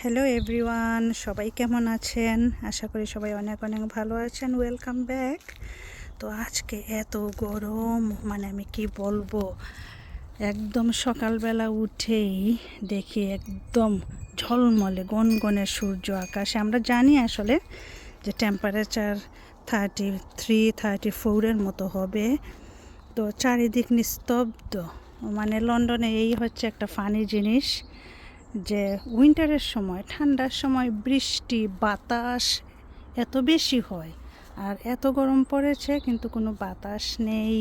Hello everyone, সবাই কেমন আছেন? আশা করি সবাই অনেক অনেক ভালো আছেন। Welcome back. তো আজকে এত গরম, মানে আমি কি বলবো, একদম সকালবেলা উঠেই দেখি একদম ঝলমলে গনগনে সূর্য আকাশে। আমরা জানি আসলে যে টেম্পারেচার 33-34-এর মতো হবে। তো চারিদিক নিস্তব্ধ, মানে লন্ডনে এই হচ্ছে একটা ফানি জিনিস যে উইন্টারের সময়, ঠান্ডার সময় বৃষ্টি বাতাস এত বেশি হয়, আর এত গরম পড়েছে কিন্তু কোনো বাতাস নেই,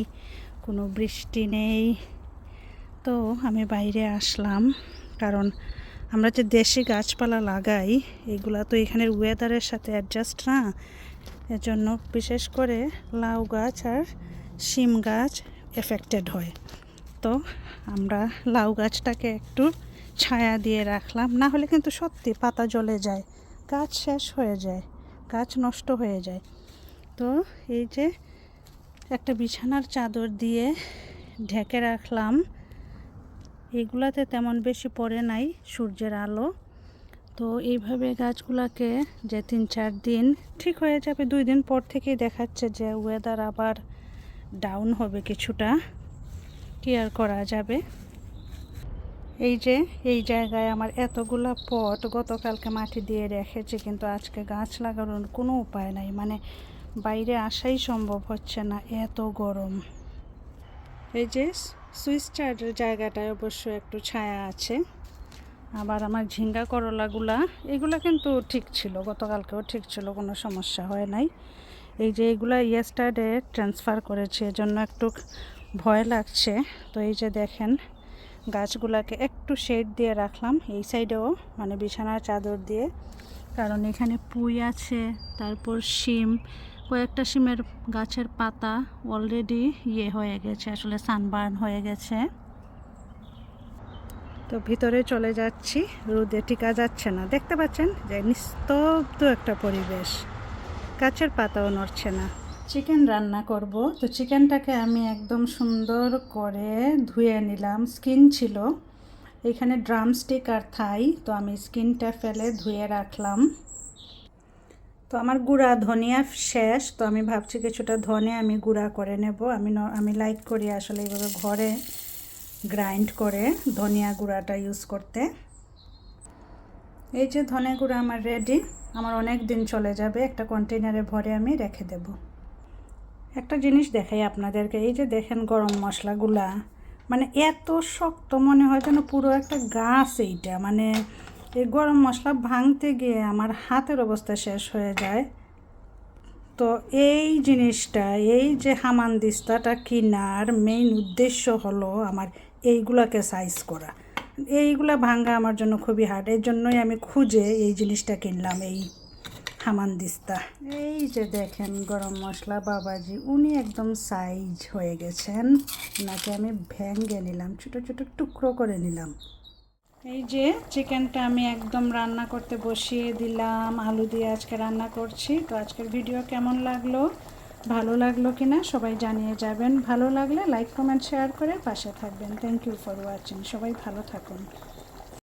কোনো বৃষ্টি নেই। তো আমি বাইরে আসলাম, কারণ আমরা যে দেশি গাছপালা লাগাই এগুলা তো এখানের ওয়েদারের সাথে অ্যাডজাস্ট না, এজন্য বিশেষ করে লাউ গাছ আর শিম গাছ এফেক্টেড হয়। তো আমরা লাউ গাছটাকে একটু ছায়া দিয়ে রাখলাম, না হলে কিন্তু সত্যি পাতা জ্বলে যায়, গাছ শেষ হয়ে যায়, গাছ নষ্ট হয়ে যায়। তো এই যে একটা বিছানার চাদর দিয়ে ঢেকে রাখলাম, এগুলাতে তেমন বেশি পড়ে নাই সূর্যের আলো। তো এইভাবে গাছগুলোকে যে 3-4 দিন ঠিক হয়ে যাবে, 2 দিন পর থেকেই দেখাচ্ছে যে ওয়েদার আবার ডাউন হবে কিছুটা, কেয়ার করা যাবে। এই যে এই জায়গায় আমার এতগুলা পট গতকালকে মাটি দিয়ে রেখেছি, কিন্তু আজকে গাছ লাগানোর কোনো উপায় নাই, মানে বাইরে আসাই সম্ভব হচ্ছে না, এত গরম। এই যে সুইচ চার্জের জায়গাটায় অবশ্য একটু ছায়া আছে। আবার আমার ঝিঙ্গা করলাগুলা, এগুলা কিন্তু ঠিক ছিল, গতকালকেও ঠিক ছিল, কোনো সমস্যা হয় নাই। এই যে এগুলা ইয়েস্টারডে ট্রান্সফার করেছে, এজন্য একটু ভয় লাগছে। তো এই যে দেখেন গাছগুলাকে একটু শেড দিয়ে রাখলাম, এই সাইডেও মানে বিছানার চাদর দিয়ে, কারণ এখানে পুঁই আছে, তারপর শিম, কয়েকটা শিমের গাছের পাতা অলরেডি হয়ে গেছে, আসলে সানবার্ন হয়ে গেছে। তো ভিতরে চলে যাচ্ছি, রোদে টিকা যাচ্ছে না, দেখতে পাচ্ছেন যে নিস্তব্ধ একটা পরিবেশ, গাছের পাতাও নড়ছে না। চিকেন রান্না করব, তো চিকেনটাকে আমি একদম সুন্দর করে ধুয়ে নিলাম, স্কিন ছিল এখানে, ড্রামস্টিক আর থাই, তো আমি স্কিনটা ফেলে ধুয়ে রাখলাম। তো আমার গুঁড়া ধনিয়া শেষ, তো আমি ভাবছি কিছুটা ধনে আমি গুঁড়া করে নেব। আমি লাইক করি আসলে এইভাবে ঘরে গ্রাইন্ড করে ধনিয়া গুঁড়াটা ইউজ করতে। এই যে ধনে গুঁড়া আমার রেডি, আমার অনেক দিন চলে যাবে, একটা কন্টেনারে ভরে আমি রেখে দেব। একটা জিনিস দেখাই আপনাদেরকে, এই যে দেখেন গরম মশলাগুলা, মানে এত শক্ত মনে হয় যেন পুরো একটা গাছ এইটা, মানে এই গরম মশলা ভাঙতে গিয়ে আমার হাতের অবস্থা শেষ হয়ে যায়। তো এই জিনিসটা, এই যে হামানদিস্তাটা কেনার মেইন উদ্দেশ্য হলো আমার এইগুলাকে সাইজ করা, এইগুলা ভাঙা আমার জন্য খুবই হার্ড, এর জন্যই আমি খুঁজে এই জিনিসটা কিনলাম, এই হামানদিস্তা। এই যে দেখেন গরম মশলা বাবাজি, উনি একদম সাইজ হয়ে গেছেন, ওনাকে আমি ভেঙে নিলাম, ছোটো ছোটো টুকরো করে নিলাম। এই যে চিকেনটা আমি একদম রান্না করতে বসিয়ে দিলাম, আলু দিয়ে আজকে রান্না করছি। তো আজকের ভিডিও কেমন লাগলো, ভালো লাগলো কিনা সবাই জানিয়ে যাবেন, ভালো লাগলে লাইক কমেন্ট শেয়ার করে পাশে থাকবেন। থ্যাংক ইউ ফর ওয়াচিং, সবাই ভালো থাকুন।